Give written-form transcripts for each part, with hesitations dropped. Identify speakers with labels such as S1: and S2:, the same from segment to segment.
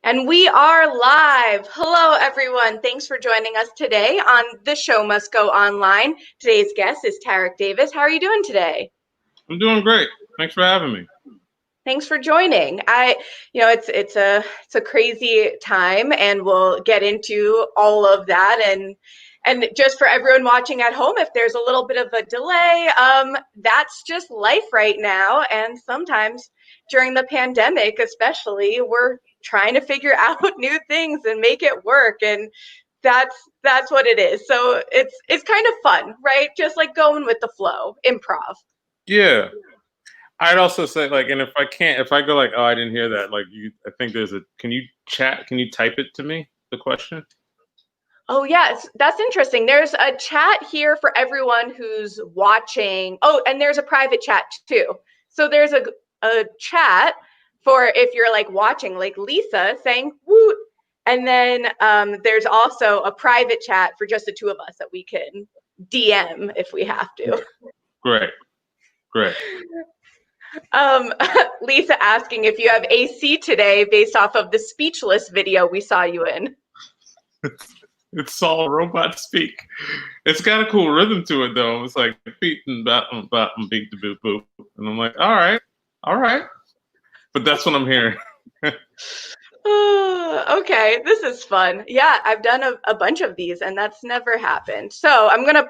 S1: And we are live. Hello, everyone. Thanks for joining us today on The Show Must Go Online. Today's guest is Tarik Davis. How are you doing today?
S2: I'm doing great. Thanks for having me.
S1: Thanks for joining. It's a crazy time, and we'll get into all of that. And just for everyone watching at home, if there's a little bit of a delay, that's just life right now. And sometimes during the pandemic, especially, we're trying to figure out new things and make it work. And that's what it is. So it's kind of fun, right? Just like going with the flow, improv.
S2: Yeah. I'd also say, like, and if I go like, oh, I didn't hear that, like, I think can you type it to me, the question?
S1: Oh, yes, that's interesting. There's a chat here for everyone who's watching. Oh, and there's a private chat too. So there's a chat for if you're like watching, like Lisa saying woot. And then there's also a private chat for just the two of us that we can DM if we have to.
S2: Great.
S1: Lisa asking if you have AC today based off of the speechless video we saw you in.
S2: It's all robot speak. It's got a cool rhythm to it, though. It's like beat and bat and beat the boop boop, and I'm like, all right. But that's what I'm hearing.
S1: Okay, this is fun. Yeah, I've done a bunch of these, and that's never happened. So I'm gonna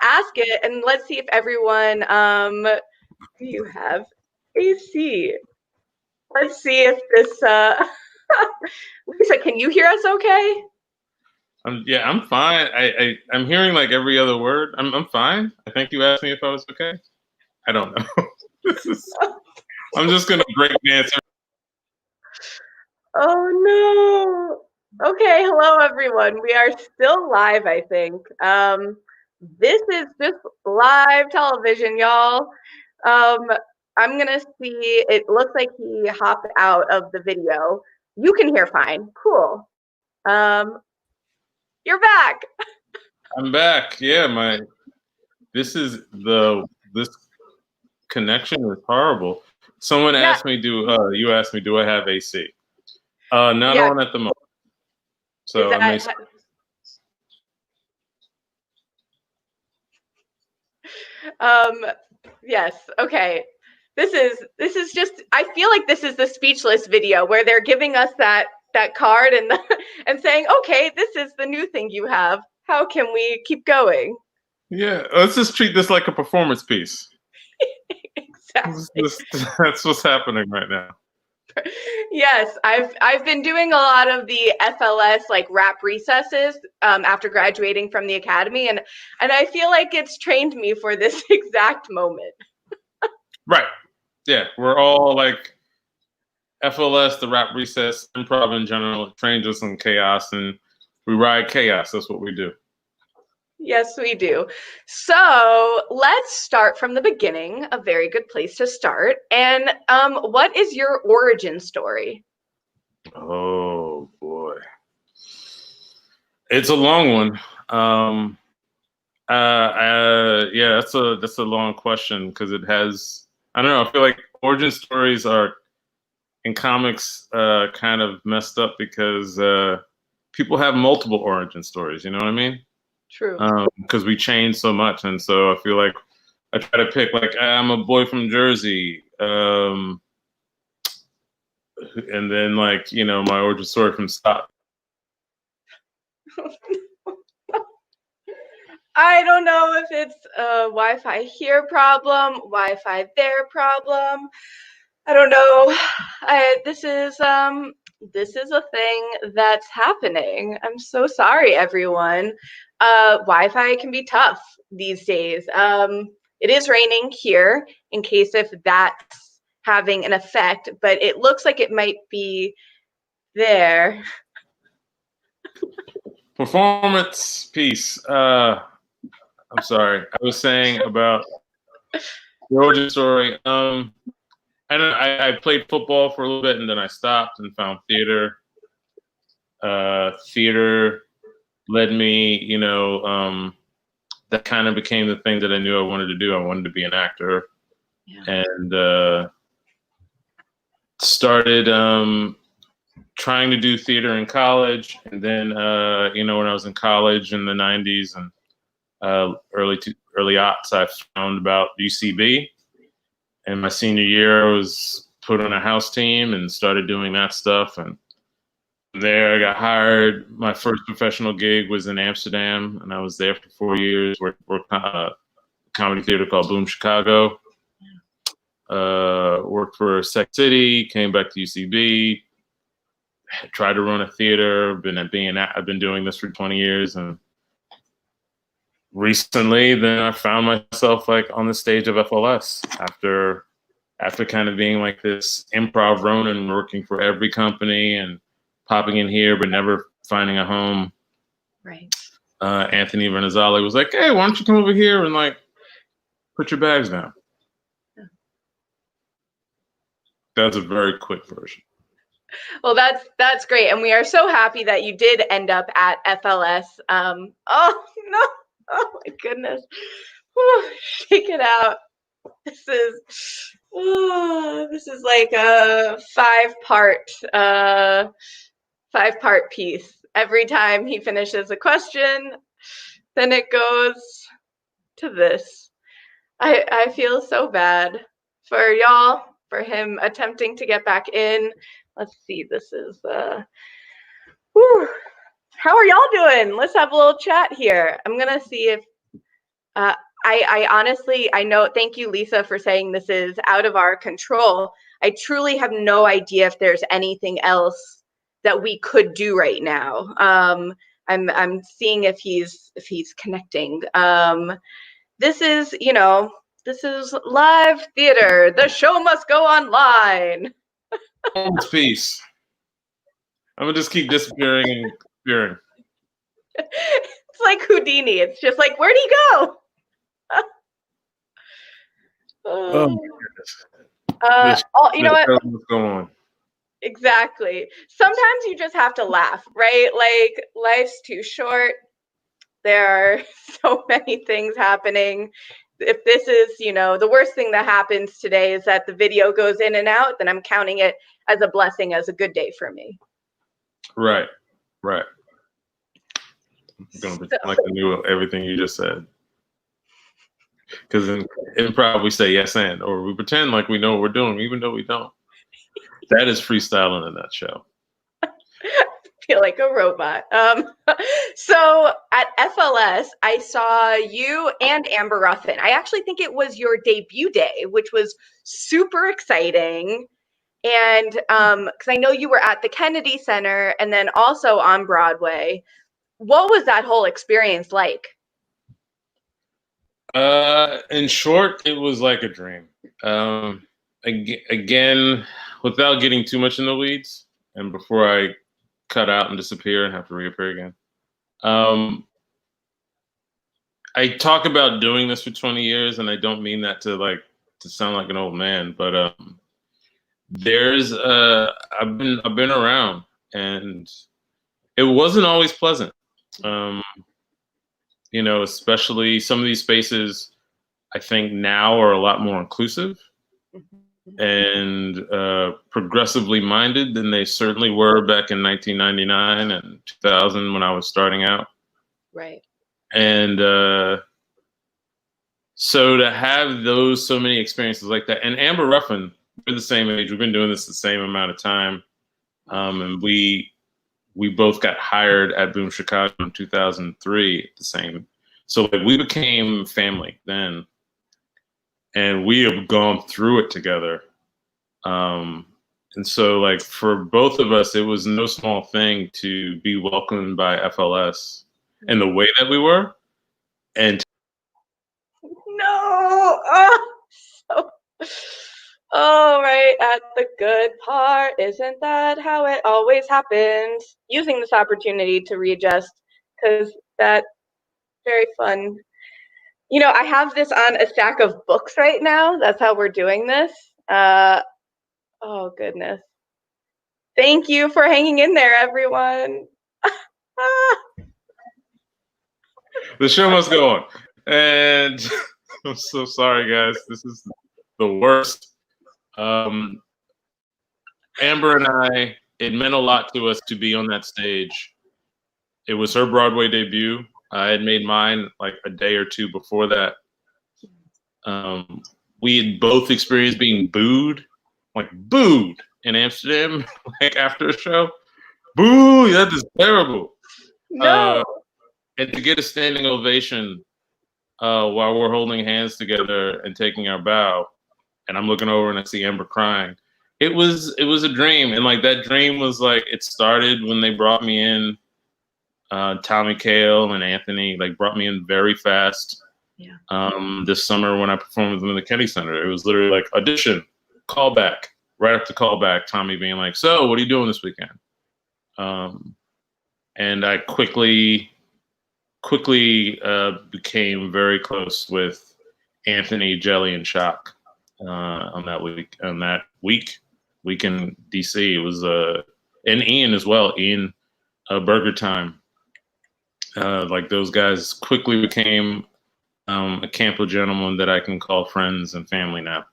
S1: ask it, and let's see if everyone. Do you have AC? Let's see if this. Lisa, can you hear us? Okay.
S2: I'm fine. I'm hearing like every other word. I'm fine. I think you asked me if I was okay. I don't know. I'm just gonna break dance.
S1: Oh no. Okay, hello everyone. We are still live, I think. This is just live television, y'all. I'm gonna see. It looks like he hopped out of the video. You can hear fine. Cool. You're back.
S2: I'm back. Yeah, this connection is horrible. Someone asked me, you asked me, do I have AC? Not on at the moment. So
S1: yes. Okay. This is just, I feel like this is the speechless video where they're giving us that card and and saying, okay, this is the new thing you have. How can we keep going?
S2: Yeah, let's just treat this like a performance piece.
S1: Exactly.
S2: That's what's happening right now.
S1: Yes, I've been doing a lot of the FLS like rap recesses after graduating from the academy, and I feel like it's trained me for this exact moment.
S2: Right. Yeah, we're all like FLS, the rap recess, improv in general. It trains us in chaos, and we ride chaos. That's what we do.
S1: Yes, we do. So let's start from the beginning, a very good place to start. And what is your origin story?
S2: Oh, boy. It's a long one. Yeah, that's a long question because it has, I don't know, I feel like origin stories are in comics kind of messed up because people have multiple origin stories, you know what I mean?
S1: True.
S2: Because we change so much, and so I feel like I try to pick like I'm a boy from Jersey, and then like my origin story from Scott.
S1: I don't know if it's a Wi-Fi here problem, Wi-Fi there problem. I don't know. This is a thing that's happening. I'm so sorry, everyone. Wi-Fi can be tough these days. It is raining here, in case if that's having an effect, but it looks like it might be there.
S2: Performance piece. I'm sorry. I was saying about the origin story. I played football for a little bit, and then I stopped and found theater. Theater led me, that kind of became the thing that I knew I wanted to do. I wanted to be an actor, and started trying to do theater in college, and then you know, when I was in college in the '90s and early aughts, I found about UCB. And my senior year, I was put on a house team and started doing that stuff. And there I got hired. My first professional gig was in Amsterdam, and I was there for 4 years. Worked on a comedy theater called Boom Chicago. Worked for Sex City, came back to UCB, tried to run a theater. I've been doing this for 20 years, and recently, then I found myself like on the stage of FLS after kind of being like this improv Ronin, working for every company and popping in here, but never finding a home.
S1: Right.
S2: Anthony Renazali was like, "Hey, why don't you come over here and like put your bags down?" Yeah. That's a very quick version.
S1: Well, that's great, and we are so happy that you did end up at FLS. Oh no. Oh my goodness. Whew, shake it out. This is like a five-part piece. Every time he finishes a question, then it goes to this. I feel so bad for y'all, for him attempting to get back in. Let's see, this is whew. How are y'all doing? Let's have a little chat here. I'm gonna see if I honestly, I know, thank you, Lisa, for saying this is out of our control. I truly have no idea if there's anything else that we could do right now. I'm seeing if he's connecting. This is, you know, this is live theater. The show must go online.
S2: Peace. I'm gonna just keep disappearing and disappearing.
S1: It's like Houdini. It's just like, where'd he go?
S2: Oh my goodness.
S1: You know what?
S2: What's going on?
S1: Exactly. Sometimes you just have to laugh, right? Like, life's too short. There are so many things happening. If this is, you know, the worst thing that happens today is that the video goes in and out, then I'm counting it as a blessing, as a good day for me.
S2: Right. I'm gonna pretend like I knew everything you just said. Because in improv, we say yes and, or we pretend like we know what we're doing, even though we don't. That is freestyle in a nutshell.
S1: I feel like a robot. So at FLS, I saw you and Amber Ruffin. I actually think it was your debut day, which was super exciting. And because I know you were at the Kennedy Center and then also on Broadway. What was that whole experience like?
S2: In short, it was like a dream. Again, without getting too much in the weeds, and before I cut out and disappear and have to reappear again, I talk about doing this for 20 years, and I don't mean that to sound like an old man, but I've been around, and it wasn't always pleasant. You know, especially some of these spaces, I think now are a lot more inclusive and progressively minded than they certainly were back in 1999 and 2000 when I was starting out.
S1: Right.
S2: And so to have so many experiences like that, and Amber Ruffin, we're the same age. We've been doing this the same amount of time, and we both got hired at Boom Chicago in 2003 the same. So like, we became family then, and we have gone through it together. And so like, for both of us, it was no small thing to be welcomed by FLS in the way that we were. And
S1: right at the good part, isn't that how it always happens? Using this opportunity to readjust, because that's very fun. You know, I have this on a stack of books right now. That's how we're doing this. Oh goodness. Thank you for hanging in there, everyone.
S2: The show must go on. And I'm so sorry, guys. This is the worst. Amber and I, it meant a lot to us to be on that stage. It was her Broadway debut. I had made mine like a day or two before that. We had both experienced being booed in Amsterdam, like after a show. Boo, that is terrible.
S1: No.
S2: And to get a standing ovation while we're holding hands together and taking our bow, and I'm looking over and I see Amber crying. It was a dream, and like that dream was like it started when they brought me in. Tommy Kail and Anthony like brought me in very fast.
S1: Yeah.
S2: This summer when I performed with them in the Kennedy Center, it was literally like audition, callback, right after callback. Tommy being like, "So, what are you doing this weekend?" And I quickly became very close with Anthony, Jelly, and Shock on that week in DC. It was and Ian as well. Ian Burger Time. Like those guys quickly became a camp of gentlemen that I can call friends and family now.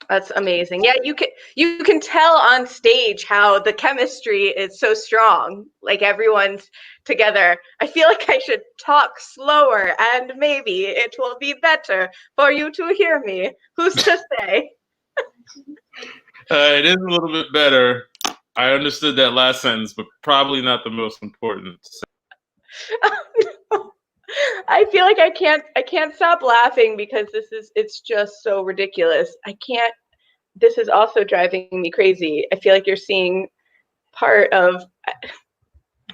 S1: That's amazing. Yeah, you can tell on stage how the chemistry is so strong. Like everyone's together. I feel like I should talk slower and maybe it will be better for you to hear me. Who's to say?
S2: It is a little bit better. I understood that last sentence, but probably not the most important.
S1: I feel like I can't stop laughing because it's just so ridiculous. This is also driving me crazy. I feel like you're seeing part of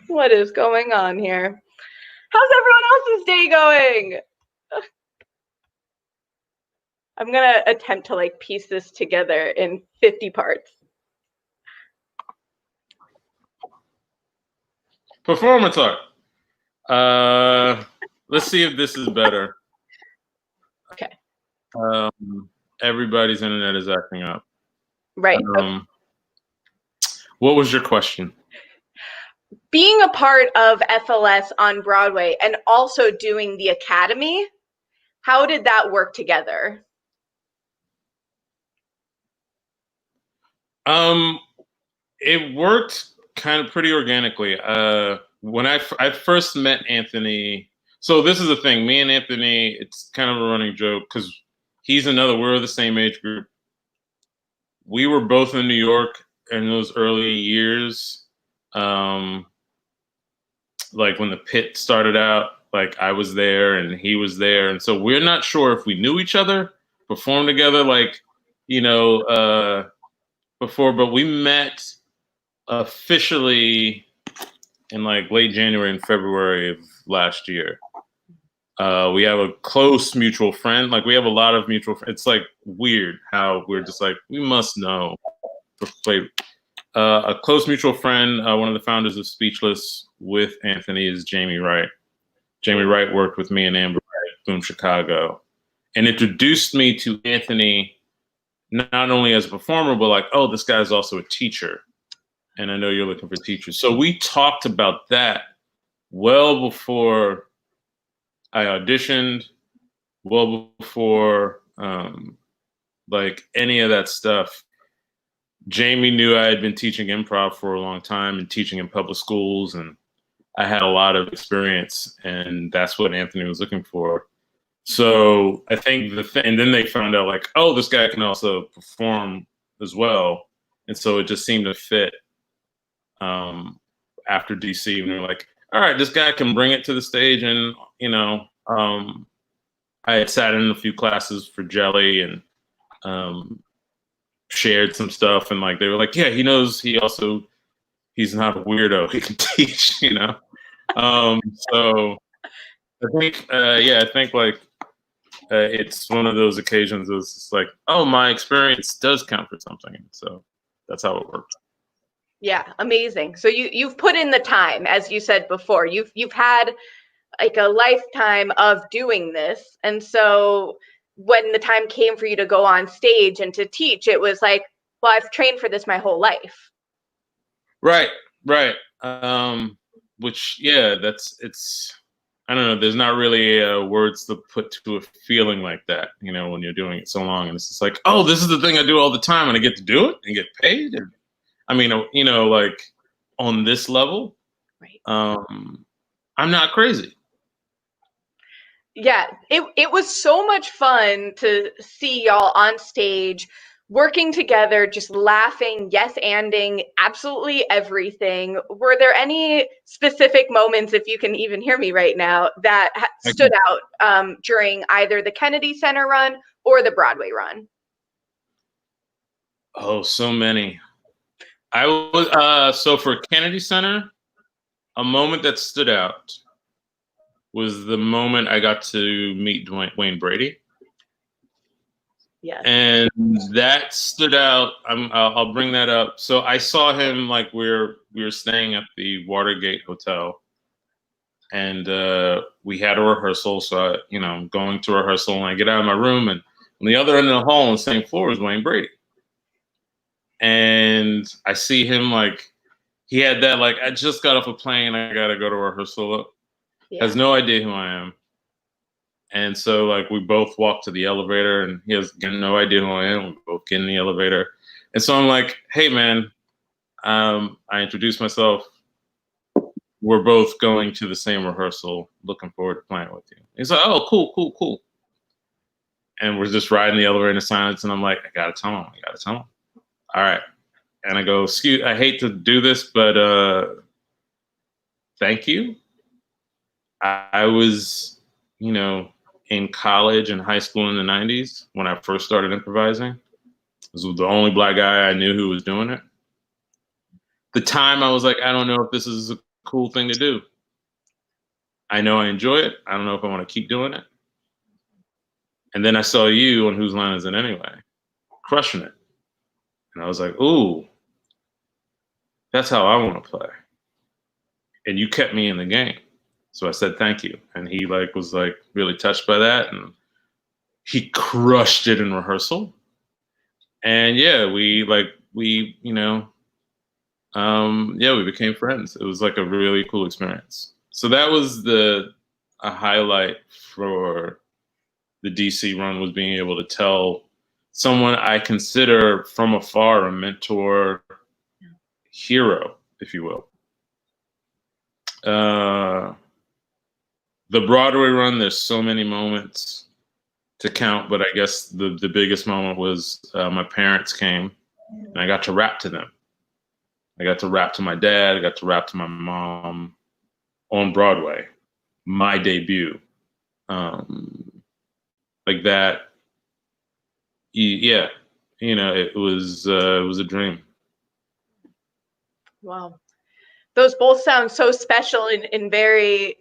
S1: what is going on here. How's everyone else's day going? I'm gonna attempt to like piece this together in 50 parts.
S2: Performance art. Let's see if this is better.
S1: Okay.
S2: Everybody's internet is acting up.
S1: Right.
S2: What was your question?
S1: Being a part of FLS on Broadway and also doing the Academy, how did that work together?
S2: It worked kind of pretty organically. When I first met Anthony, so this is the thing, me and Anthony, it's kind of a running joke because we're the same age group. We were both in New York in those early years. Like when the pit started out, like I was there and he was there. And so we're not sure if we knew each other, performed together, like, before, but we met officially in like late January and February of last year. We have a close mutual friend. Like we have a lot of mutual friends. It's like weird how we're just like, we must know. A close mutual friend, one of the founders of Speechless with Anthony is Jamie Wright. Jamie Wright worked with me and Amber at Boom Chicago and introduced me to Anthony, not only as a performer, but like, oh, this guy's also a teacher. And I know you're looking for teachers. So we talked about that well before I auditioned, well before like any of that stuff. Jamie knew I had been teaching improv for a long time and teaching in public schools, and I had a lot of experience, and that's what Anthony was looking for. So I think and then they found out like, oh, this guy can also perform as well. And so it just seemed to fit after DC. And they're like, all right, this guy can bring it to the stage. And, I had sat in a few classes for Jelly and shared some stuff. And like, they were like, yeah, he knows he's not a weirdo. He can teach, So I think like, it's one of those occasions it's like, oh, my experience does count for something. So that's how it works.
S1: Yeah, amazing. So you've put in the time, as you said before. You've had like a lifetime of doing this. And so when the time came for you to go on stage and to teach, it was like, well, I've trained for this my whole life.
S2: Right. Which, yeah, I don't know. There's not really words to put to a feeling like that, when you're doing it so long. And it's just like, oh, this is the thing I do all the time, and I get to do it and get paid. And I mean, you know, like on this level,
S1: Right.
S2: I'm not crazy.
S1: Yeah, it was so much fun to see y'all on stage working together, just laughing, yes-anding absolutely everything. Were there any specific moments, if you can even hear me right now, that stood out during either the Kennedy Center run or the Broadway run?
S2: Oh, so many. I was so for Kennedy Center, a moment that stood out was the moment I got to meet Wayne Brady.
S1: Yes.
S2: And that stood out. I'll bring that up. So I saw him like we were staying at the Watergate Hotel, and we had a rehearsal. So I'm going to rehearsal, and I get out of my room, and on the other end of the hall on the same floor is Wayne Brady. And I see him like he had that like I just got off a plane, I gotta go to rehearsal.
S1: Yeah.
S2: Has no idea who I am. And so like we both walk to the elevator and he has no idea who I am. We both get in the elevator. And so I'm like, hey man, I introduced myself. We're both going to the same rehearsal. Looking forward to playing with you. He's like, oh, cool, cool, cool. And we're just riding the elevator in silence. And I'm like, I gotta tell him. All right. And I go, excuse, I hate to do this, but thank you. I was, in college and high school in the 90s when I first started improvising. This was the only Black guy I knew who was doing it. The time I was like, I don't know if this is a cool thing to do. I know I enjoy it. I don't know if I want to keep doing it. And then I saw you on Whose Line Is It Anyway, crushing it. And I was like, ooh, that's how I want to play. And you kept me in the game. So I said, thank you. And he was really touched by that. And he crushed it in rehearsal. And yeah, we became friends. It was like a really cool experience. So that was a highlight for the DC run, was being able to tell someone I consider from afar a mentor, hero, if you will. The Broadway run, there's so many moments to count, but I guess the biggest moment was my parents came and I got to rap to them. I got to rap to my dad. I got to rap to my mom on Broadway, my debut. Like that. Yeah, it was a dream.
S1: Wow. Those both sound so special in very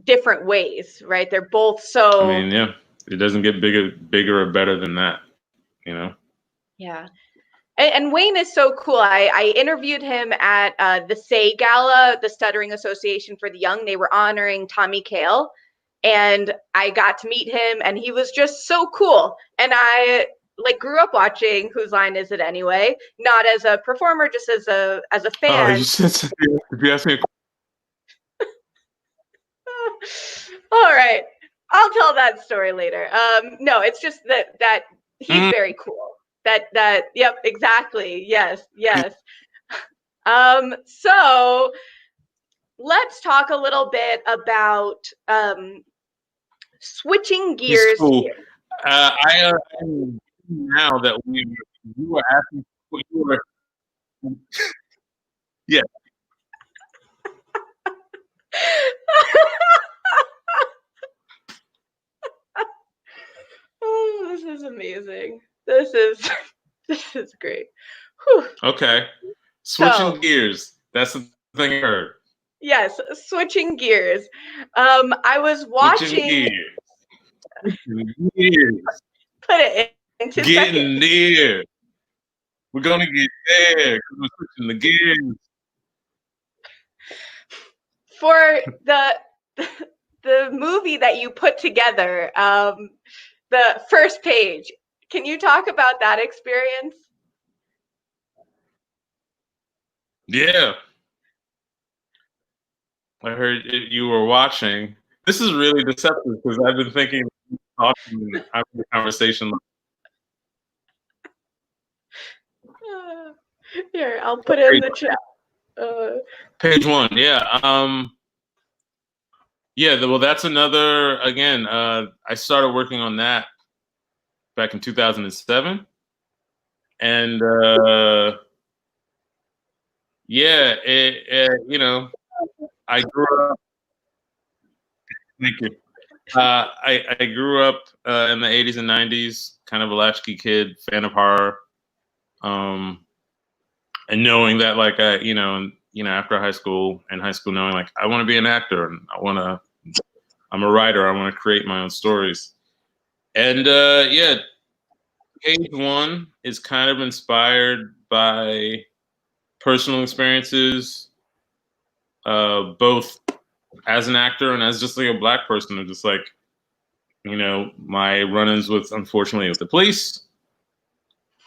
S1: different ways, right? They're both so.
S2: I mean, yeah, it doesn't get bigger or better than that,
S1: Yeah. And Wayne is so cool. I interviewed him at the SAY Gala, the Stuttering Association for the Young. They were honoring Tommy Kail, and I got to meet him, and he was just so cool. And I grew up watching Whose Line Is It Anyway? Not as a performer, just as a fan.
S2: Oh, you said if you ask me.
S1: All right, I'll tell that story later. No, it's just that he's very cool. Yep, exactly. Yes. So let's talk a little bit about switching gears.
S2: Cool. I now that you were asking, you were, yeah.
S1: Oh, this is amazing. This is great. Whew.
S2: Okay. Switching gears. That's the thing I heard.
S1: Yes, switching gears. I was watching.
S2: Switching gears.
S1: Put it into
S2: Getting there. We're gonna get there because we're switching the gears.
S1: For the movie that you put together, the first page. Can you talk about that experience?
S2: Yeah. I heard you were watching. This is really deceptive because I've been thinking, talking, having a conversation.
S1: Here, I'll put it in the chat.
S2: Page 1, yeah. Yeah, well, that's another, again, I started working on that back in 2007. And yeah, you know, I grew up, thank you. I grew up in the 80s and 90s, kind of a latchkey kid, fan of horror. And knowing that, like, after high school, knowing like I want to be an actor and I'm a writer. I want to create my own stories. And yeah, page 1 is kind of inspired by personal experiences, both as an actor and as just like a Black person, of just like, my run-ins with, unfortunately, with the police,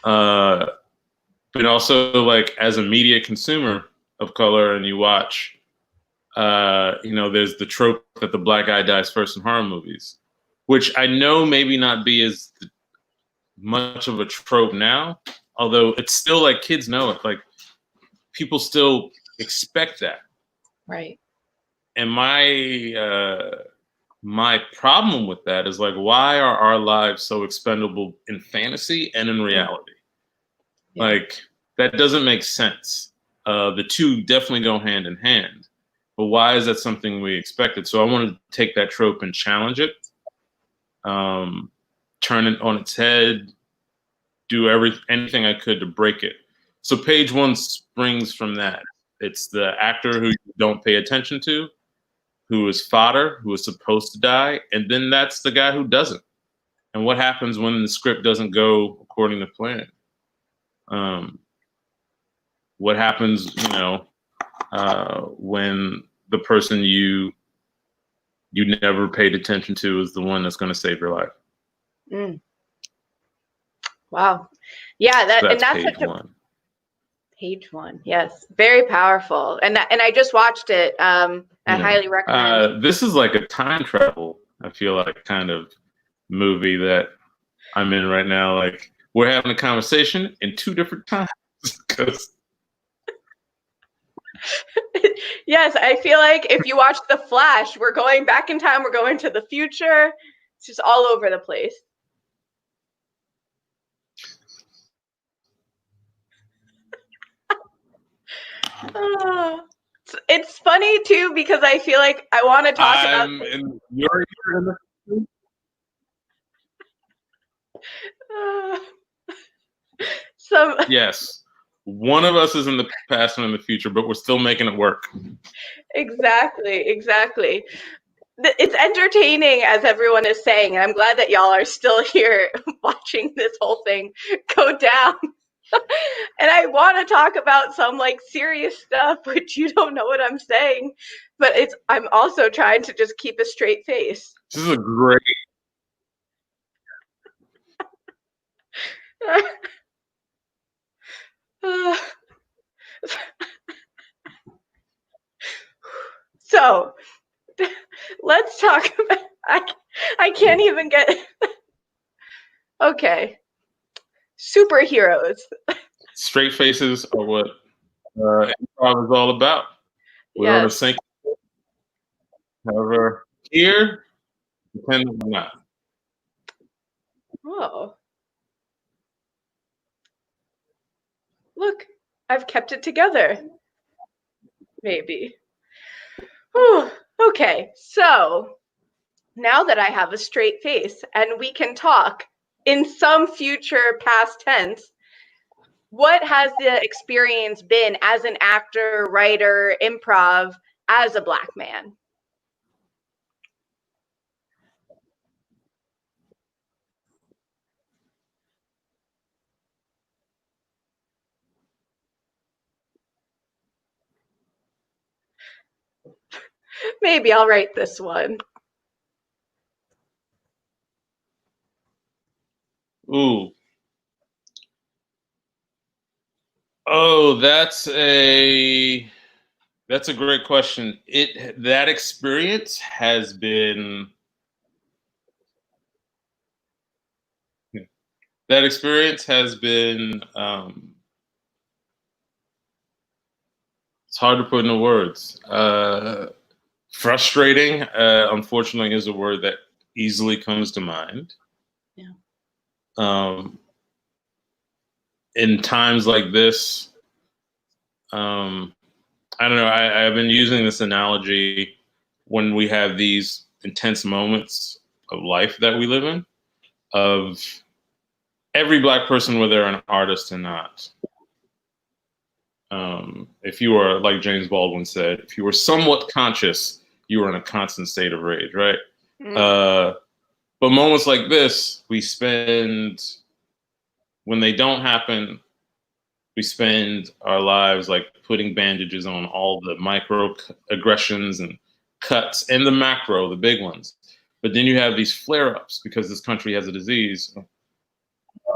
S2: but also like as a media consumer of color, and you watch, there's the trope that the Black guy dies first in horror movies, which I know maybe not be as much of a trope now, although it's still like kids know it, like people still expect that.
S1: Right.
S2: And my problem with that is like, why are our lives so expendable in fantasy and in reality? Yeah. Like, that doesn't make sense. The two definitely go hand in hand. But why is that something we expected? So I wanted to take that trope and challenge it, turn it on its head, do anything I could to break it. So page 1 springs from that. It's the actor who you don't pay attention to, who is fodder, who is supposed to die, and then that's the guy who doesn't. And what happens when the script doesn't go according to plan? What happens, when the person you never paid attention to is the one that's going to save your life?
S1: Mm. Wow. Yeah, that's
S2: page 1.
S1: Page 1, yes, very powerful, and I just watched it. I highly recommend.
S2: This is like a time travel, I feel like, kind of movie that I'm in right now. Like, we're having a conversation in 2 different times.
S1: Yes, I feel like if you watch The Flash, we're going back in time, we're going to the future. It's just all over the place. It's funny too, because I feel like I want to talk about some.
S2: Yes, one of us is in the past and in the future, but we're still making it work.
S1: Exactly. It's entertaining, as everyone is saying, and I'm glad that y'all are still here watching this whole thing go down. And I want to talk about some like serious stuff, but you don't know what I'm saying. But I'm also trying to just keep a straight face.
S2: This is a great.
S1: So let's talk about. I can't even get. Okay. Superheroes.
S2: Straight faces are what improv is all about. We're on a sync. However, here, depending on that.
S1: Oh. Look, I've kept it together. Maybe. Whew. Okay, so now that I have a straight face and we can talk in some future past tense, what has the experience been as an actor, writer, improv, as a Black man? Maybe I'll write this one.
S2: Ooh. Oh, that's a great question. That experience has been It's hard to put into words. Frustrating, unfortunately, is a word that easily comes to mind.
S1: Yeah.
S2: In times like this, I don't know. I've been using this analogy when we have these intense moments of life that we live in, of every Black person, whether they're an artist or not. If you are, like James Baldwin said, if you were somewhat conscious, you were in a constant state of rage, right? But moments like this, we spend, when they don't happen, we spend our lives like putting bandages on all the micro aggressions and cuts, and the macro, the big ones. But then you have these flare-ups because this country has a disease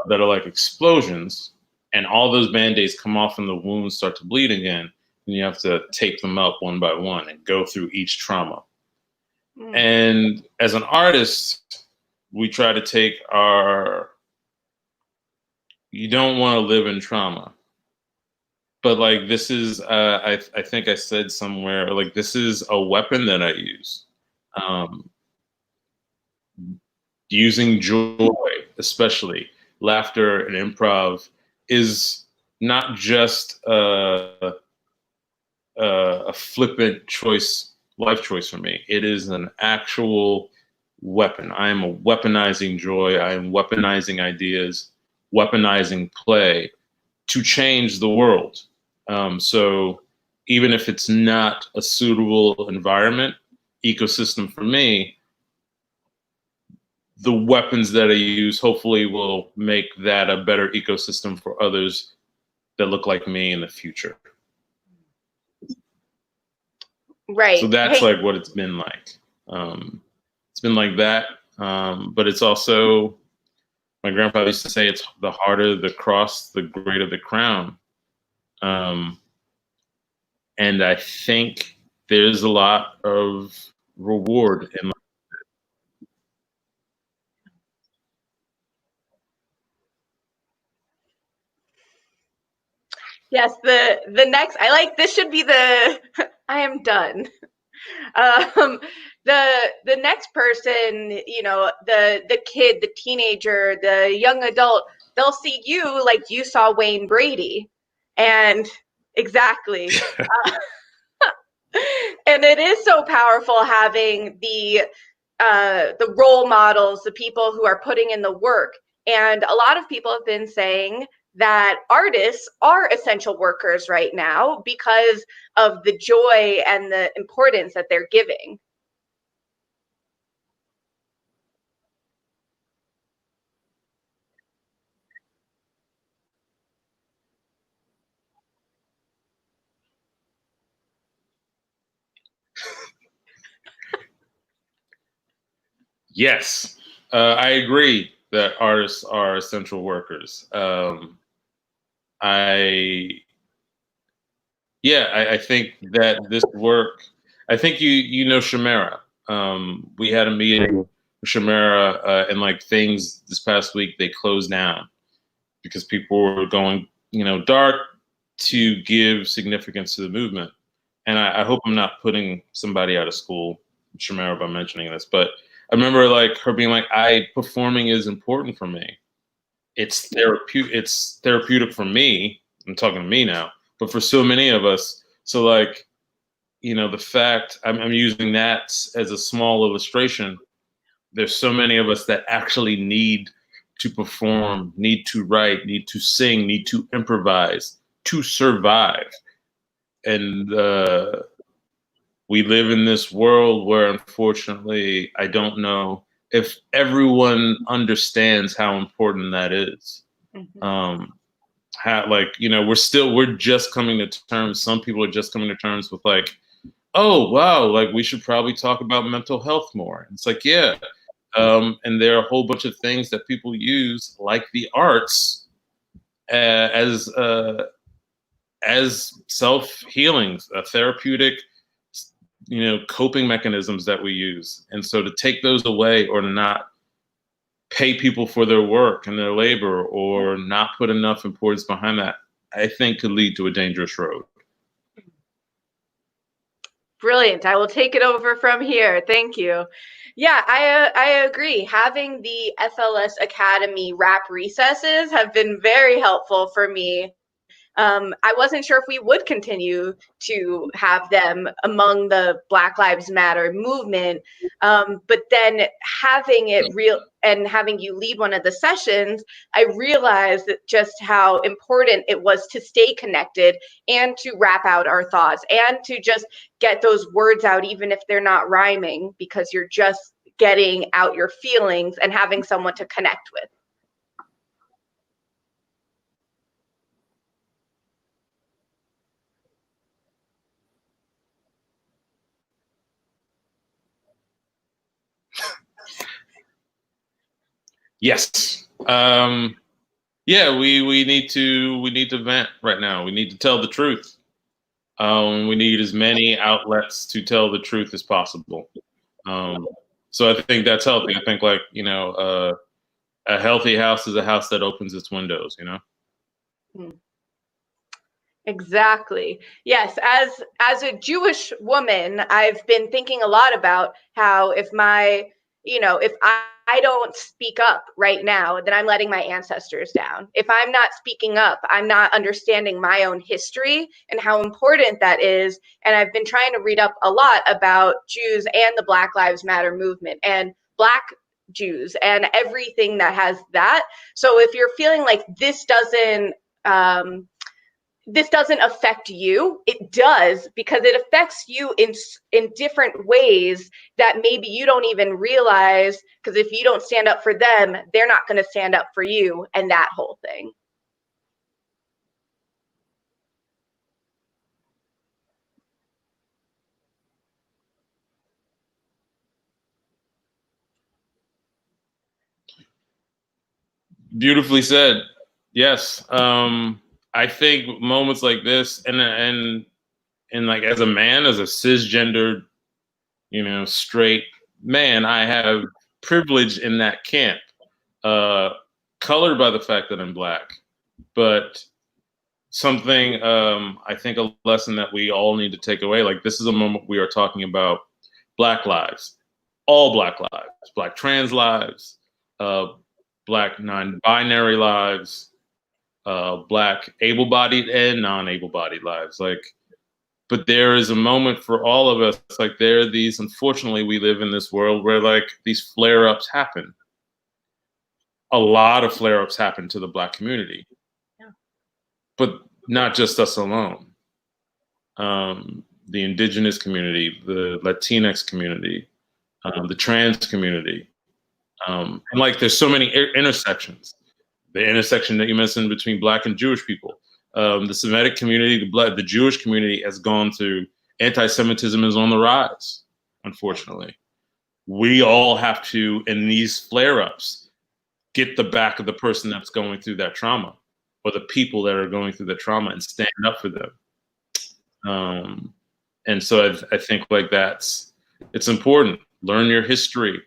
S2: that are like explosions, and all those band-aids come off and the wounds start to bleed again. And you have to tape them up one by one and go through each trauma. And as an artist, we try to take you don't want to live in trauma. But like, this is, I think I said somewhere, like, this is a weapon that I use. Using joy, especially laughter and improv, is not just a flippant choice, life choice for me. It is an actual weapon. I am weaponizing joy. I am weaponizing ideas, weaponizing play to change the world. So even if it's not a suitable environment, ecosystem for me, the weapons that I use hopefully will make that a better ecosystem for others that look like me in the future.
S1: Right.
S2: So that's like what it's been like. It's been like that. But it's also, my grandfather used to say, it's the harder the cross, the greater the crown. And I think there's a lot of reward in.
S1: Yes, the next, I like, this should be the I am done. The next person, you know, the kid, the teenager, the young adult, they'll see you like you saw Wayne Brady, and exactly. And it is so powerful having the role models, the people who are putting in the work. And a lot of people have been saying that artists are essential workers right now because of the joy and the importance that they're giving.
S2: Yes, I agree that artists are essential workers. I think that this work, I think you know Shamara. We had a meeting with Shamara, and like things this past week, they closed down because people were going, dark, to give significance to the movement. And I hope I'm not putting somebody out of school, Shamara, by mentioning this, but I remember like her being like, performing is important for me. It's therapeutic for me. I'm talking to me now, but for so many of us. So like, the fact I'm using that as a small illustration. There's so many of us that actually need to perform, need to write, need to sing, need to improvise to survive. And we live in this world where, unfortunately, I don't know if everyone understands how important that is. We're just coming to terms. Some people are just coming to terms with like, oh, wow, like we should probably talk about mental health more. It's like, yeah. And there are a whole bunch of things that people use, like the arts, as self-healing, therapeutic, coping mechanisms that we use. And so to take those away, or to not pay people for their work and their labor, or not put enough importance behind that, I think could lead to a dangerous road.
S1: Brilliant. I will take it over from here. Thank you. Yeah, I agree. Having the FLS Academy rap recesses have been very helpful for me. I wasn't sure if we would continue to have them among the Black Lives Matter movement, but then having it real and having you lead one of the sessions, I realized that just how important it was to stay connected and to rap out our thoughts and to just get those words out, even if they're not rhyming, because you're just getting out your feelings and having someone to connect with.
S2: Yes. Yeah, we need to vent right now. We need to tell the truth. We need as many outlets to tell the truth as possible. So I think that's healthy. I think, like, a healthy house is a house that opens its windows.
S1: Exactly. Yes, as a Jewish woman, I've been thinking a lot about how if I don't speak up right now, then I'm letting my ancestors down. If I'm not speaking up, I'm not understanding my own history and how important that is. And I've been trying to read up a lot about Jews and the Black Lives Matter movement and Black Jews and everything that has that. So if you're feeling like this doesn't affect you, it does, because it affects you in different ways that maybe you don't even realize, because if you don't stand up for them, they're not going to stand up for you, and that whole thing.
S2: Beautifully said. Yes. I think moments like this, and like, as a man, as a cisgendered, straight man, I have privilege in that camp, uh, colored by the fact that I'm Black. But something, I think, a lesson that we all need to take away. Like, this is a moment we are talking about Black lives, all Black lives, Black trans lives, uh, Black non-binary lives, Black able-bodied and non-able-bodied lives. Like, but there is a moment for all of us. Like, there are these, unfortunately, we live in this world where, like, these flare-ups happen. A lot of flare-ups happen to the Black community.
S1: Yeah.
S2: But not just us alone. The indigenous community, the Latinx community, the trans community. And, like, there's so many intersections. The intersection that you mentioned between Black and Jewish people. The Semitic community, the Jewish community has gone through, anti-Semitism is on the rise, unfortunately. We all have to, in these flare-ups, get the back of the person that's going through that trauma, or the people that are going through the trauma, and stand up for them. And so I think, like, it's important. Learn your history.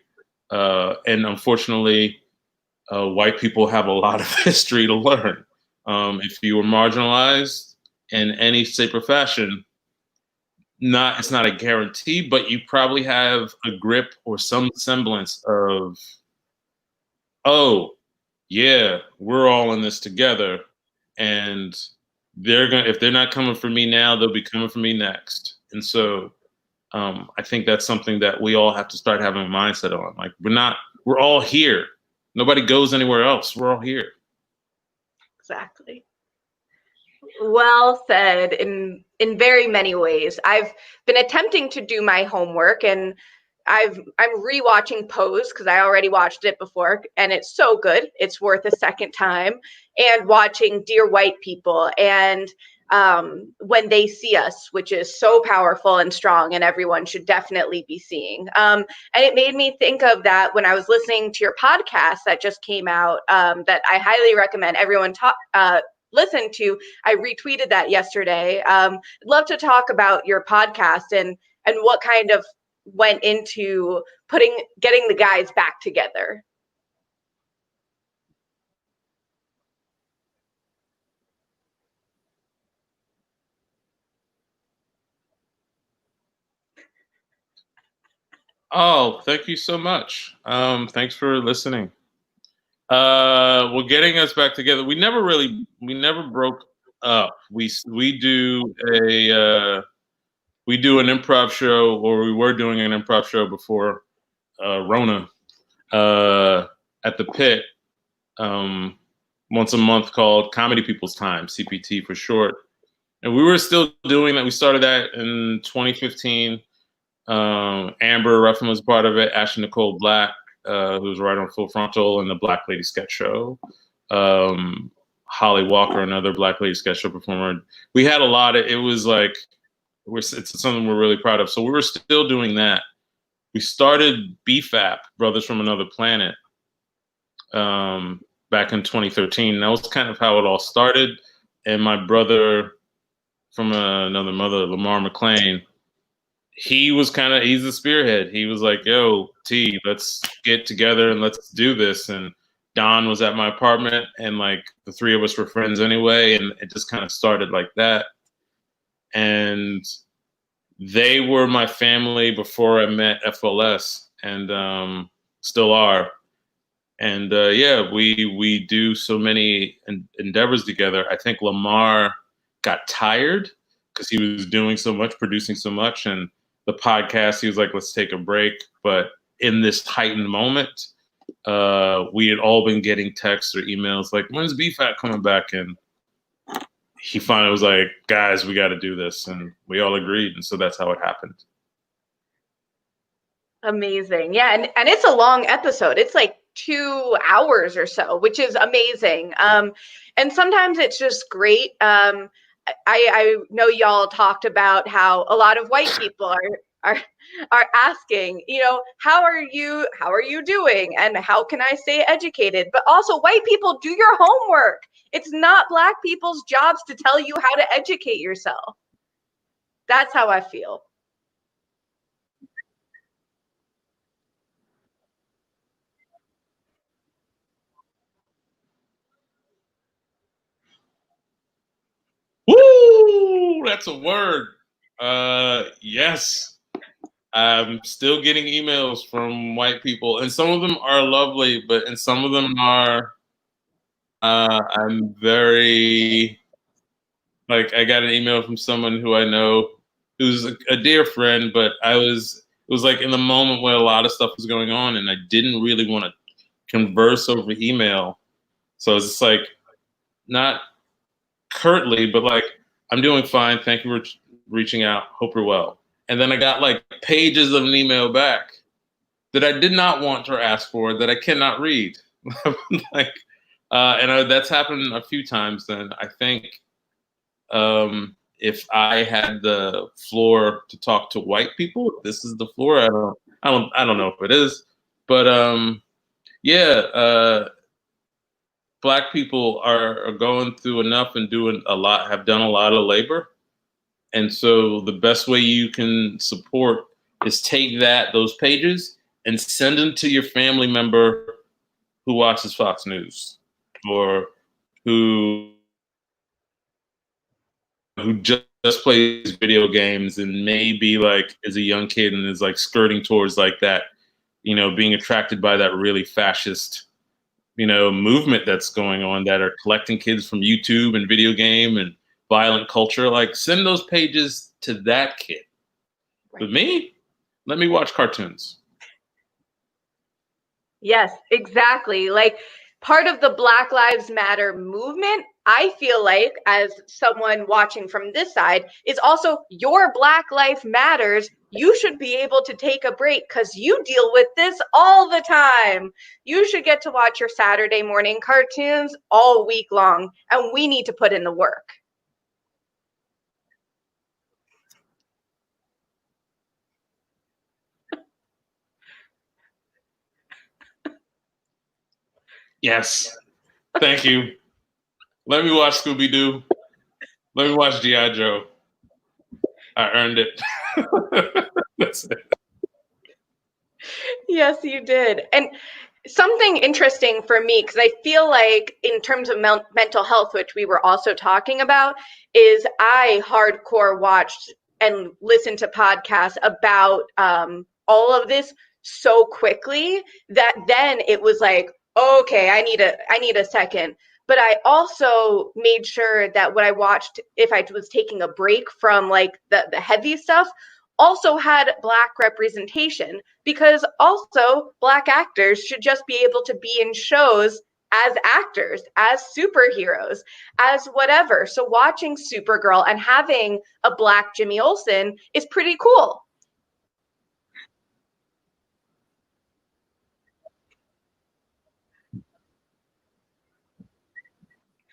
S2: And unfortunately, white people have a lot of history to learn. If you were marginalized in any shape or fashion, it's not a guarantee, but you probably have a grip or some semblance of, oh, yeah, we're all in this together, and if they're not coming for me now, they'll be coming for me next. And so, I think that's something that we all have to start having a mindset on. Like, we're all here. Nobody goes anywhere else. We're all here.
S1: Exactly. Well said in very many ways. I've been attempting to do my homework, and I'm rewatching Pose because I already watched it before, and it's so good. It's worth a second time. And watching Dear White People and When They See Us, which is so powerful and strong, and everyone should definitely be seeing. And it made me think of that when I was listening to your podcast that just came out, that I highly recommend everyone listen to. I retweeted that yesterday. I'd love to talk about your podcast and what kind of went into getting the guys back together.
S2: Oh, thank you so much. Thanks for listening. Well, getting us back together. We never broke up. We do we do an improv show, or we were doing an improv show before Rona, at the Pit, um, once a month, called Comedy People's Time, CPT for short. And we were still doing that. We started that in 2015. Amber Ruffin was part of it. Ashley Nicole Black, who was right on Full Frontal and the Black Lady Sketch Show. Holly Walker, another Black Lady Sketch Show performer. We had a lot of. It was like it's something we're really proud of. So we were still doing that. We started BFAP, Brothers from Another Planet, back in 2013. That was kind of how it all started. And my brother from another mother, Lamar McLean, he's the spearhead. He was like, yo, T, let's get together and let's do this. And Don was at my apartment, and like the three of us were friends anyway. And it just kind of started like that. And they were my family before I met FLS, and still are. And yeah, we do so many endeavors together. I think Lamar got tired because he was doing so much, producing so much, and the podcast, he was like, let's take a break. But in this heightened moment, we had all been getting texts or emails like, when's BFAT coming back? And he finally was like, guys, we got to do this. And we all agreed. And so that's how it happened.
S1: Amazing. Yeah. And it's a long episode. It's like 2 hours or so, which is amazing. And sometimes it's just great. I know y'all talked about how a lot of white people are asking, how are you doing? And how can I stay educated? But also, white people, do your homework. It's not Black people's jobs to tell you how to educate yourself. That's how I feel.
S2: Woo! That's a word. Yes. I'm still getting emails from white people, and some of them are lovely, and some of them are, I'm very, like, I got an email from someone who I know who's a dear friend, but it was like in the moment where a lot of stuff was going on, and I didn't really want to converse over email. So it's just like, not curtly, but like, I'm doing fine. Thank you for reaching out. Hope you're well. And then I got like pages of an email back that I did not want or ask for, that I cannot read. Like, that's happened a few times. Then I think if I had the floor to talk to white people, this is the floor. I don't know if it is, but yeah. Black people are going through enough and have done a lot of labor. And so the best way you can support is take those pages and send them to your family member who watches Fox News, or who just plays video games and maybe like is a young kid and is like skirting towards like that, being attracted by that really fascist movement that's going on, that are collecting kids from YouTube and video game and violent culture. Like, send those pages to that kid. Right. But me, let me watch cartoons.
S1: Yes, exactly. Like, part of the Black Lives Matter movement, I feel like, as someone watching from this side, is also your Black Life Matters. You should be able to take a break because you deal with this all the time. You should get to watch your Saturday morning cartoons all week long, and we need to put in the work.
S2: Yes. Thank you. Let me watch Scooby-Doo. Let me watch G.I. Joe. I earned it. That's it.
S1: Yes, you did. And something interesting for me, because I feel like in terms of mental health, which we were also talking about, is I hardcore watched and listened to podcasts about all of this so quickly that then it was like, okay, I need a second. But I also made sure that what I watched, if I was taking a break from like the heavy stuff, also had Black representation, because also Black actors should just be able to be in shows as actors, as superheroes, as whatever. So watching Supergirl and having a Black Jimmy Olsen is pretty cool.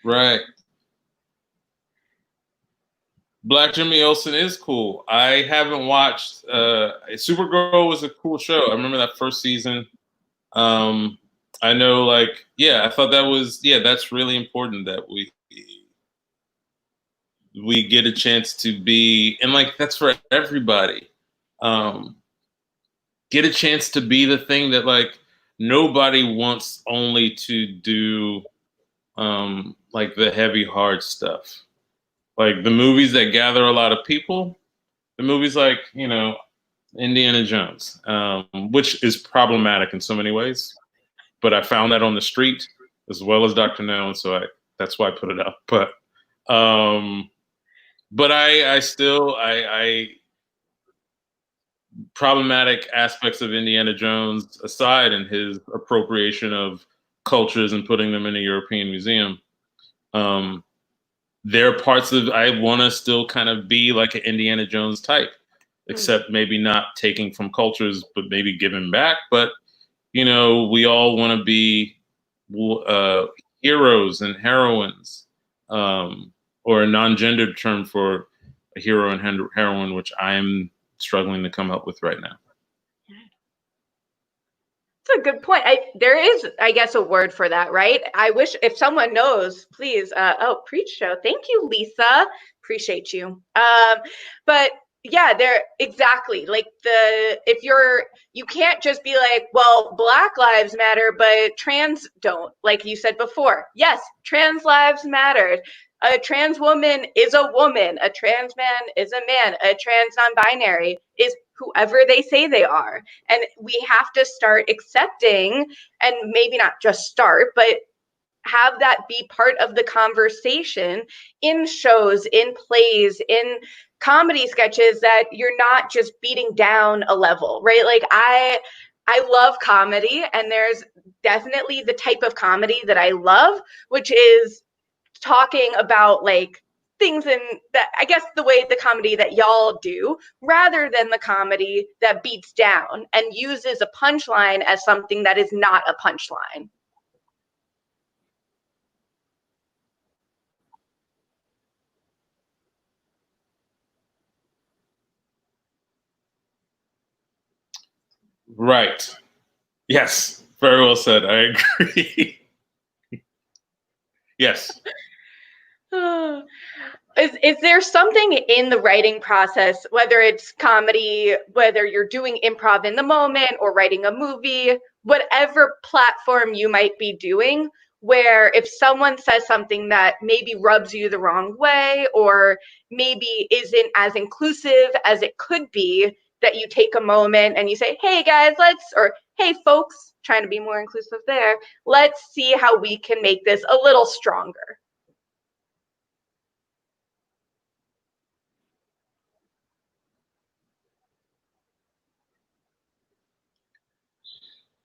S2: Right. Black Jimmy Olsen is cool. I haven't watched Supergirl was a cool show. I remember that first season. Um, I know, like, yeah, I thought that was, yeah, that's really important that we get a chance to be, and like that's for everybody. Um, get a chance to be the thing that like nobody wants only to do, like the heavy hard stuff. Like the movies that gather a lot of people, the movies like, you know, Indiana Jones, which is problematic in so many ways. But I found that on the street as well as Dr. No, and so that's why I put it up. Um, but I still I problematic aspects of Indiana Jones aside, and his appropriation of cultures and putting them in a European museum. Um, there are parts of I want to still kind of be like an Indiana Jones type, except maybe not taking from cultures, but maybe giving back. But you know, we all want to be heroes and heroines, or a non-gendered term for a hero and heroine, which I'm struggling to come up with right now.
S1: That's a good point. There is, I guess, a word for that, right? I wish if someone knows, please. Oh, preach show. Thank you, Lisa. Appreciate you. But yeah, there exactly. Like if you can't just be like, well, Black lives matter, but trans don't. Like you said before, yes, trans lives matter. A trans woman is a woman. A trans man is a man. A trans non-binary is whoever they say they are. And we have to start accepting, and maybe not just start, but have that be part of the conversation in shows, in plays, in comedy sketches, that you're not just beating down a level, right? Like I love comedy, and there's definitely the type of comedy that I love, which is talking about like things in that, I guess, the way the comedy that y'all do, rather than the comedy that beats down and uses a punchline as something that is not a punchline.
S2: Right. Yes. Very well said. I agree. Yes.
S1: Is there something in the writing process, whether it's comedy, whether you're doing improv in the moment or writing a movie, whatever platform you might be doing, where if someone says something that maybe rubs you the wrong way or maybe isn't as inclusive as it could be, that you take a moment and you say, hey guys, or hey folks, trying to be more inclusive there, let's see how we can make this a little stronger.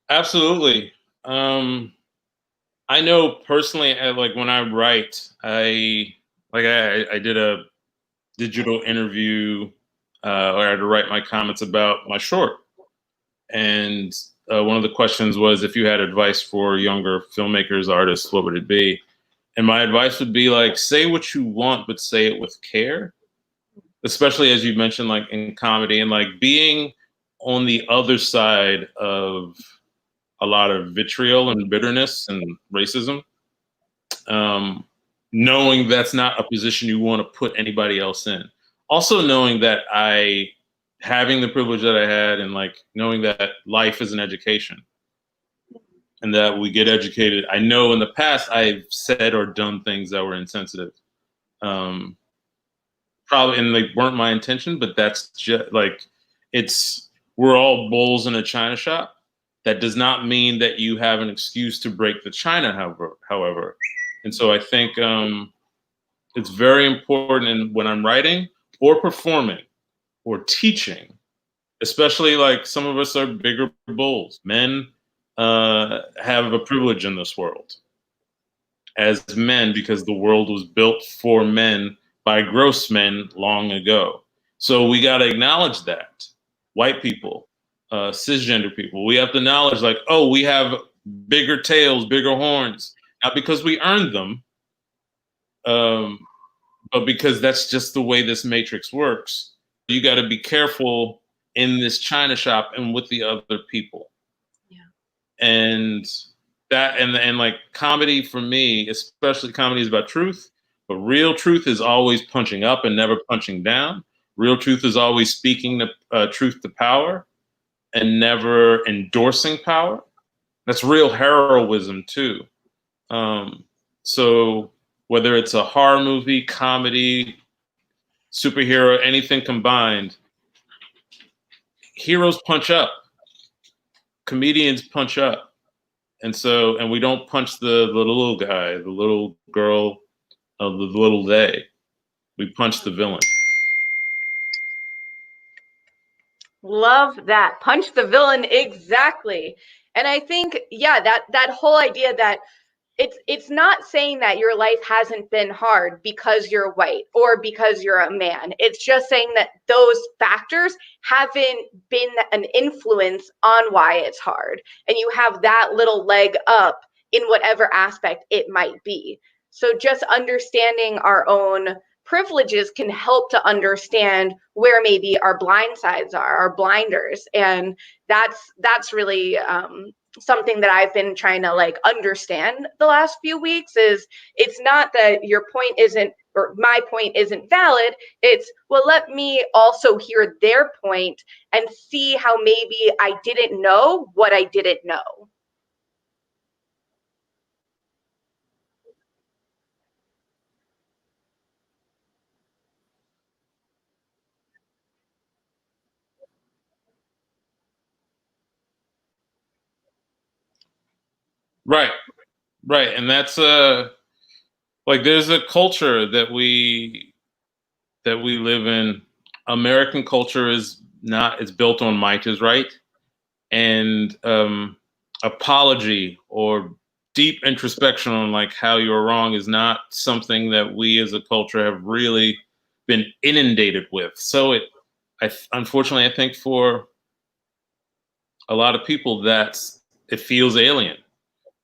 S2: Absolutely. I know personally, like when I write, I did a digital interview, or I had to write my comments about my short, and one of the questions was, if you had advice for younger filmmakers, artists, what would it be? And my advice would be like, say what you want, but say it with care. Especially as you mentioned, like in comedy, and like being on the other side of a lot of vitriol and bitterness and racism, knowing that's not a position you want to put anybody else in. Also knowing that having the privilege that I had, and like knowing that life is an education and that we get educated. I know in the past I've said or done things that were insensitive. Probably, and they weren't my intention, but that's just like, it's we're all bulls in a china shop. That does not mean that you have an excuse to break the china, however. And so I think it's very important when I'm writing or performing or teaching, especially like some of us are bigger bulls. Men have a privilege in this world as men because the world was built for men by gross men long ago. So we got to acknowledge that. White people, cisgender people, we have to acknowledge like, oh, we have bigger tails, bigger horns, not because we earned them, but because that's just the way this matrix works. You got to be careful in this china shop and with the other people.
S1: Yeah.
S2: And that and like comedy for me, especially comedy is about truth, but real truth is always punching up and never punching down. Real truth is always speaking the truth to power and never endorsing power. That's real heroism too. So whether it's a horror movie, comedy, superhero, anything combined, heroes punch up, comedians punch up. And we don't punch the little guy, the little girl, the little they. We punch the villain.
S1: Love that. Punch the villain, exactly. And I think, yeah, that whole idea that it's not saying that your life hasn't been hard because you're white or because you're a man. It's just saying that those factors haven't been an influence on why it's hard. And you have that little leg up in whatever aspect it might be. So just understanding our own privileges can help to understand where maybe our blind sides are, our blinders. And that's really something that I've been trying to like understand the last few weeks. Is it's not that your point isn't or my point isn't valid. It's, well, let me also hear their point and see how maybe I didn't know what I didn't know.
S2: Right, right. And that's like there's a culture that we live in. American culture is not, it's built on might is right. And apology or deep introspection on like how you're wrong is not something that we as a culture have really been inundated with. So unfortunately, I think for a lot of people it feels alien,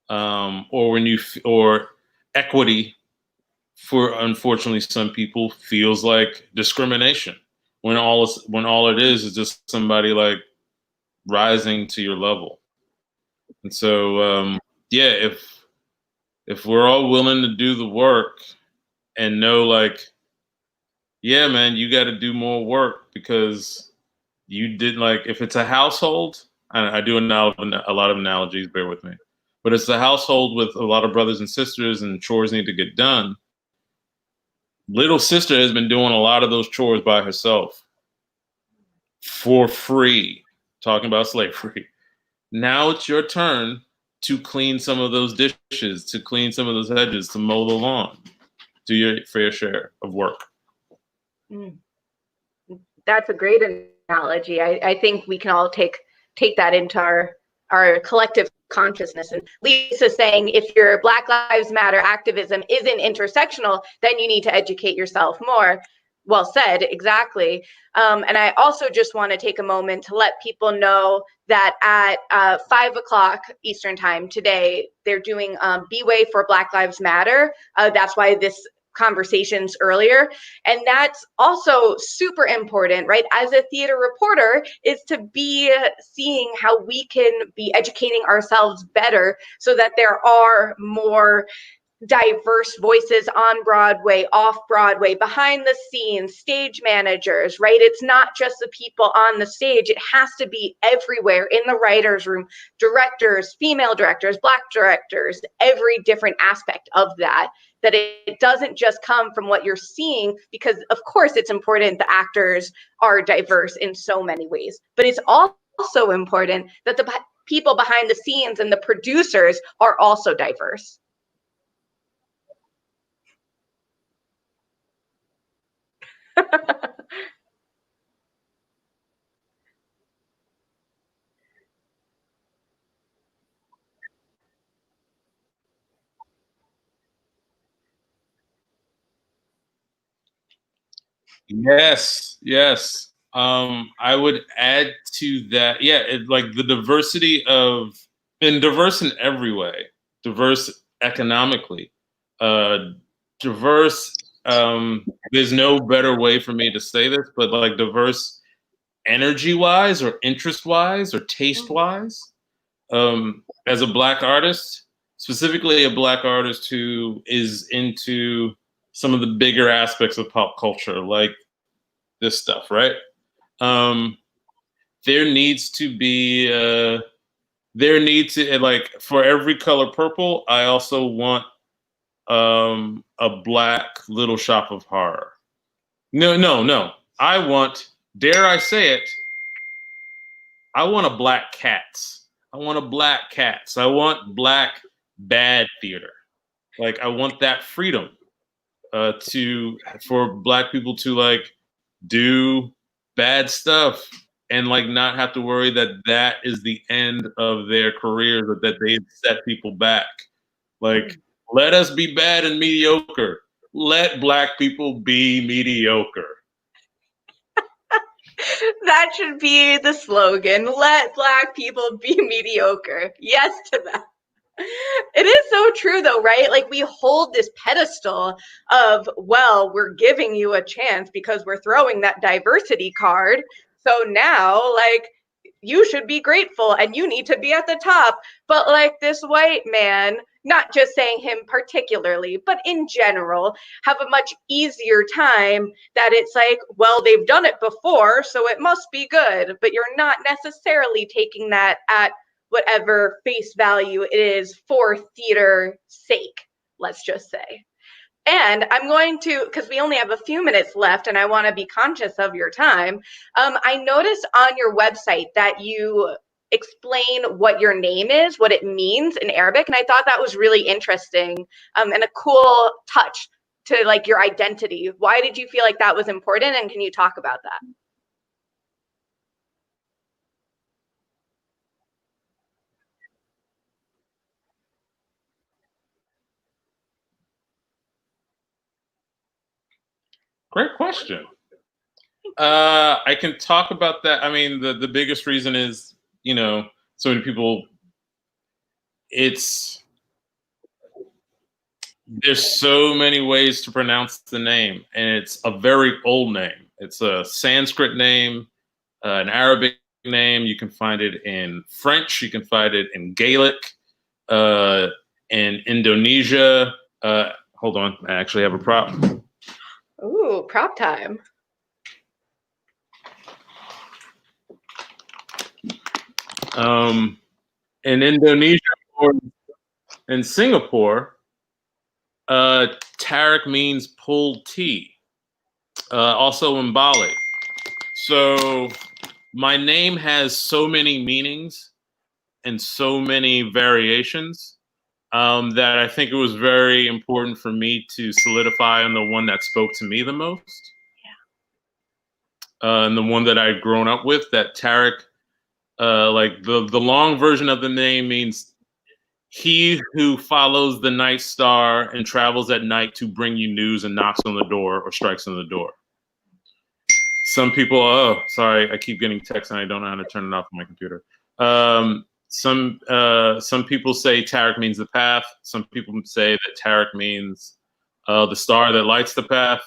S2: or equity for unfortunately some people feels like discrimination when all it is just somebody like rising to your level. And so yeah, if we're all willing to do the work and know like, yeah, man, you got to do more work because you did, like, if it's a household, I do a lot of analogies, bear with me, but it's a household with a lot of brothers and sisters and chores need to get done. Little sister has been doing a lot of those chores by herself for free, talking about slavery. Now it's your turn to clean some of those dishes, to clean some of those hedges, to mow the lawn, do your fair share of work.
S1: Mm. That's a great analogy. I think we can all take that into our collective consciousness. And Lisa's saying if your Black Lives Matter activism isn't intersectional, then you need to educate yourself more. Well said, exactly. And I also just want to take a moment to let people know that at 5 o'clock Eastern time today, they're doing bway for Black Lives Matter. That's why this conversations earlier. And that's also super important, right? As a theater reporter, is to be seeing how we can be educating ourselves better so that there are more diverse voices on Broadway, off Broadway, behind the scenes, stage managers, right? It's not just the people on the stage. It has to be everywhere in the writer's room, directors, female directors, Black directors, every different aspect of that it doesn't just come from what you're seeing, because of course it's important the actors are diverse in so many ways, but it's also also important that the people behind the scenes and the producers are also diverse.
S2: Yes, yes. I would add to that. Yeah, like the diversity of, and diverse in every way, diverse economically, uh, diverse. There's no better way for me to say this, but like diverse energy wise, or interest wise, or taste wise. As a Black artist, specifically a Black artist who is into some of the bigger aspects of pop culture, like this stuff, right? Um, there needs to be like, for every color purple, I also want a Black Little Shop of Horror. No, no, no. I want, dare I say it, I want a Black Cats. I want a Black Cats. I want Black bad theater. Like, I want that freedom for Black people to like do bad stuff and like not have to worry that that is the end of their career, that they've set people back. Like, let us be bad and mediocre. Let Black people be mediocre.
S1: That should be the slogan. Let Black people be mediocre. Yes to that. It is so true though, right? Like we hold this pedestal of, well, we're giving you a chance because we're throwing that diversity card. So now, like, you should be grateful and you need to be at the top. But like this white man, not just saying him particularly, but in general, have a much easier time that it's like, well, they've done it before, so it must be good. But you're not necessarily taking that at whatever face value it is for theater sake, let's just say. And I'm going to, because we only have a few minutes left and I want to be conscious of your time. I noticed on your website that you explain what your name is, what it means in Arabic. And I thought that was really interesting and a cool touch to like your identity. Why did you feel like that was important? And can you talk about that?
S2: Great question. I can talk about that. I mean, the biggest reason is, you know, so many people, it's, there's so many ways to pronounce the name, and it's a very old name. It's a Sanskrit name, an Arabic name. You can find it in French. You can find it in Gaelic, in Indonesia. Hold on, I actually have a prop.
S1: Ooh, prop time.
S2: In Indonesia or in Singapore, Tarik means pulled tea. Also in Bali. So my name has so many meanings and so many variations that I think it was very important for me to solidify on the one that spoke to me the most. Yeah. And the one that I'd grown up with, that Tarik, like the long version of the name means he who follows the night star and travels at night to bring you news and knocks on the door or strikes on the door. Some people, oh, sorry, I keep getting texts and I don't know how to turn it off on my computer. Some people say Tarik means the path. Some people say that Tarik means the star that lights the path.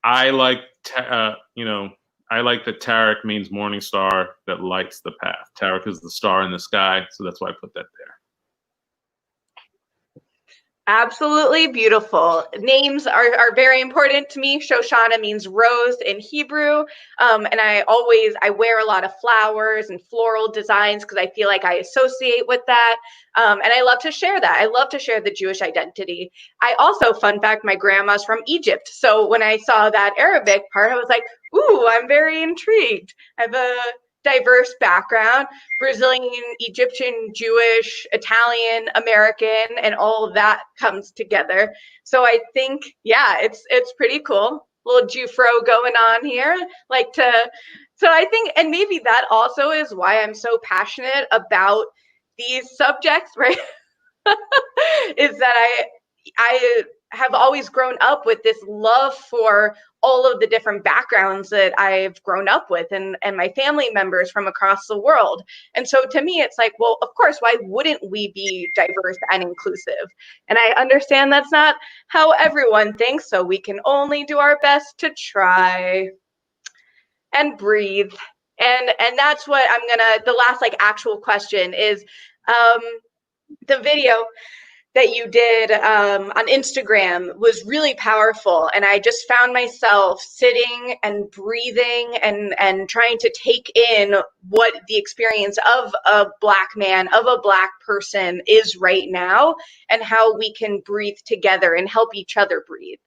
S2: I like, you know, I like that Tarik means morning star that lights the path. Tarik is the star in the sky, so that's why I put that there.
S1: Absolutely beautiful. Names are very important to me. Shoshana means rose in Hebrew. And I wear a lot of flowers and floral designs because I feel like I associate with that. And I love to share that. I love to share the Jewish identity. I also, fun fact, my grandma's from Egypt. So when I saw that Arabic part, I was like, ooh, I'm very intrigued. I have a diverse background, Brazilian, Egyptian, Jewish, Italian, American, and all of that comes together. So I think, yeah, it's pretty cool. Little Jufro going on here. So I think, and maybe that also is why I'm so passionate about these subjects, right? Is that I have always grown up with this love for all of the different backgrounds that I've grown up with, and my family members from across the world. And so to me, it's like, well, of course, why wouldn't we be diverse and inclusive? And I understand that's not how everyone thinks, so we can only do our best to try and breathe. And that's what the last like actual question is, the video that you did on Instagram was really powerful. And I just found myself sitting and breathing and trying to take in what the experience of a Black man, of a Black person is right now, and how we can breathe together and help each other breathe.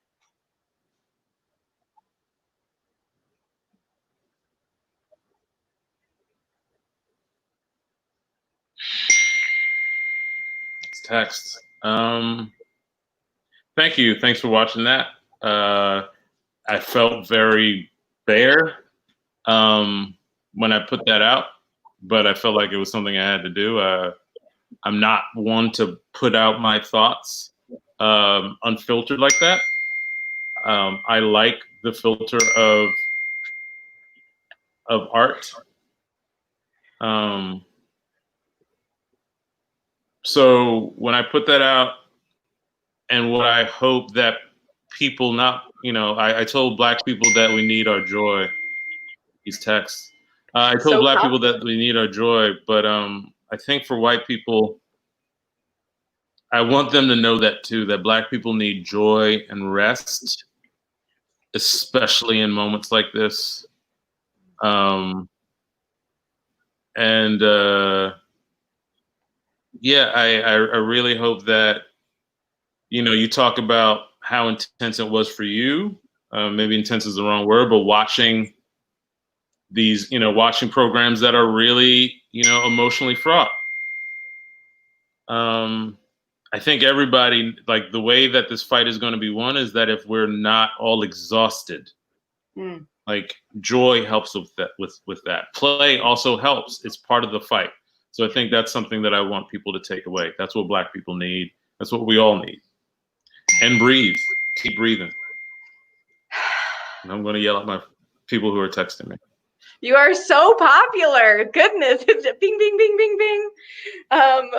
S2: It's text. Thank you. Thanks for watching that. I felt very bare when I put that out, but I felt like it was something I had to do. I'm not one to put out my thoughts unfiltered like that. I like the filter of art. So when I put that out, and what I hope that people not, I told Black people that we need our joy. These texts. I told Black people that we need our joy, but I think for white people, I want them to know that too, that Black people need joy and rest, especially in moments like this. Yeah, I really hope that, you talk about how intense it was for you. Maybe intense is the wrong word, but watching these, watching programs that are really, emotionally fraught. I think everybody, like, the way that this fight is going to be won is that if we're not all exhausted, like, joy helps with that. Play also helps. It's part of the fight. So I think that's something that I want people to take away. That's what Black people need. That's what we all need. And breathe. Keep breathing. And I'm going to yell at my people who are texting me.
S1: You are so popular. Goodness. It's a bing, bing, bing, bing, bing.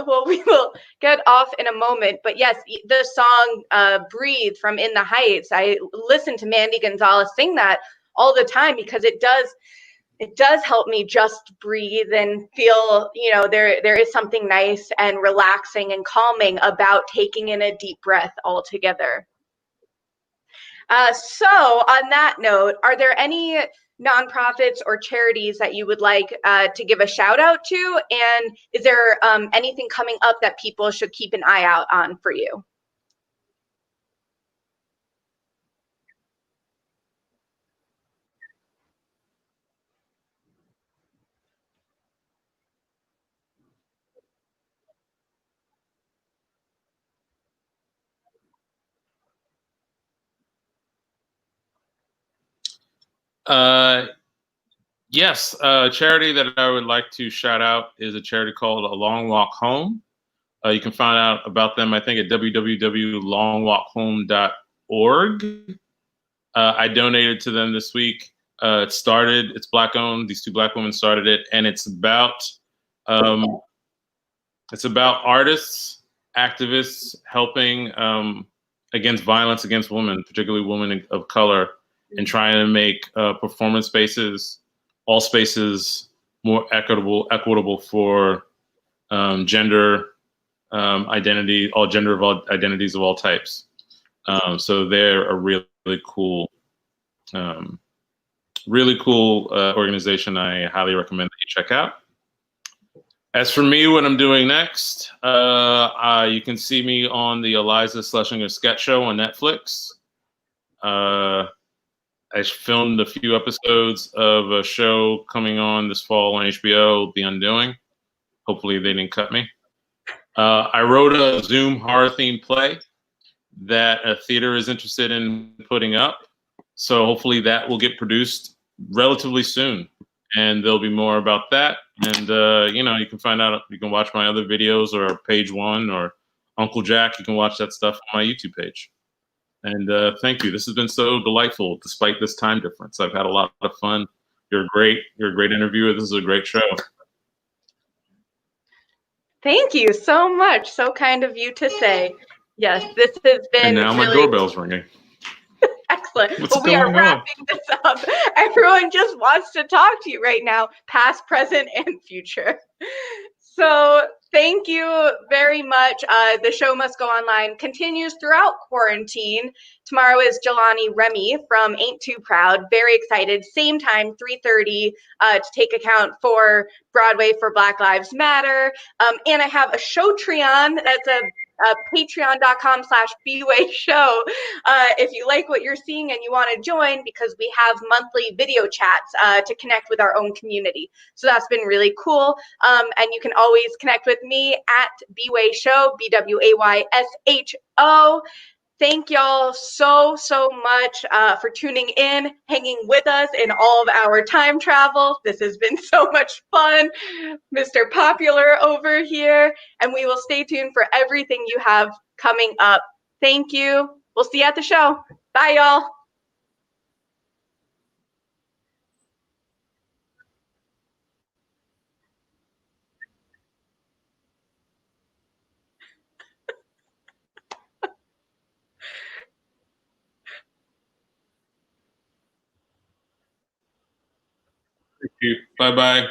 S1: Well, we will get off in a moment. But yes, the song Breathe from In the Heights, I listen to Mandy Gonzalez sing that all the time because it does help me just breathe and feel, there is something nice and relaxing and calming about taking in a deep breath altogether. So on that note, are there any nonprofits or charities that you would like to give a shout out to? And is there anything coming up that people should keep an eye out on for you?
S2: Yes, a charity that I would like to shout out is a charity called A Long Walk Home. You can find out about them, I think, at www.longwalkhome.org. I donated to them this week. It's Black owned. These two Black women started it, and it's about artists, activists helping against violence against women, particularly women of color, and trying to make performance spaces, all spaces, more equitable for gender identity, all gender identities of all types. So they're a really cool organization. I highly recommend that you check out. As for me, what I'm doing next, you can see me on the Eliza Schlesinger sketch show on Netflix. I filmed a few episodes of a show coming on this fall on HBO, The Undoing. Hopefully they didn't cut me. I wrote a Zoom horror-themed play that a theater is interested in putting up. So hopefully that will get produced relatively soon. And there'll be more about that. And, you know, you can find out, you can watch my other videos or Page One or Uncle Jack. You can watch that stuff on my YouTube page. And thank you. This has been so delightful despite this time difference. I've had a lot of fun. You're great. You're a great interviewer. This is a great show.
S1: Thank you so much. So kind of you to say. Yes, this has been
S2: And now my doorbell's ringing.
S1: Excellent.
S2: What's
S1: Well, we are
S2: going on?
S1: wrapping this up. Everyone just wants to talk to you right now, past, present, and future. So thank you very much. The show must go online continues throughout quarantine. Tomorrow is Jelani Remy from Ain't Too Proud. Very excited. Same time, 3:30, to take account for Broadway for Black Lives Matter. And I have a Showtreon. That's a patreon.com/bwaySHO. If you like what you're seeing and you want to join, because we have monthly video chats to connect with our own community. So that's been really cool. And you can always connect with me at bwaySHO, bwaySHO. Thank y'all so much for tuning in, hanging with us in all of our time travel. This has been so much fun. Mr. Popular over here. And we will stay tuned for everything you have coming up. Thank you. We'll see you at the show. Bye, y'all.
S2: Thank you. Bye-bye.